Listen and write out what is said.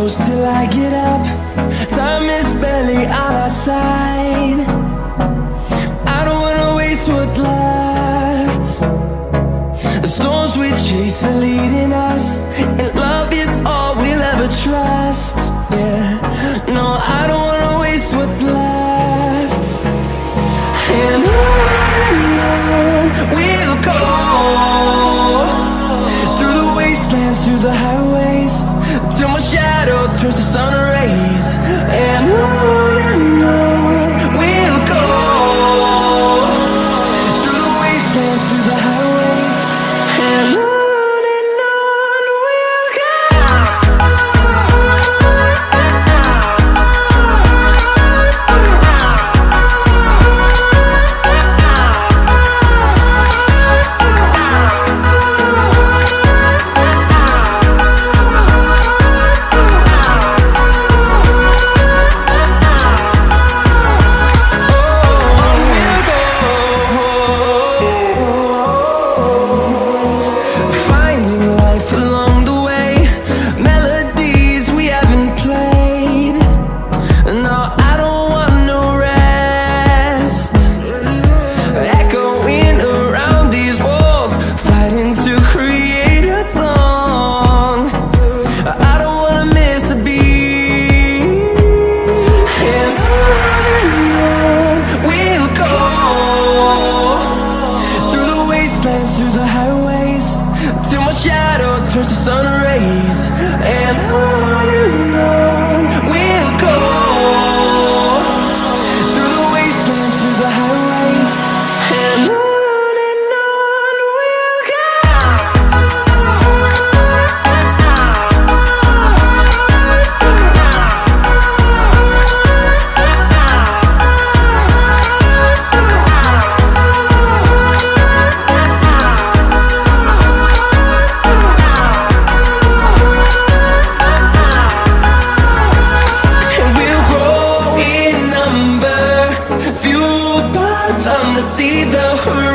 close till I get up. Time is barely on our side. I don't wanna waste what's left. The storms we chase are leading us, and love is all we'll ever trust. Yeah, no, I don't wanna waste what's left. And on we'll go, through the wastelands, through the highways, till my shadow turns to sun rays. And on we'll go, through the wastelands, through the highways, and on we'll go. Through the highways, till my shadow turns to sun rays. And on we'll go, through the wastelands, through the highways, and on we'll go. Fueled by them to see the horizon.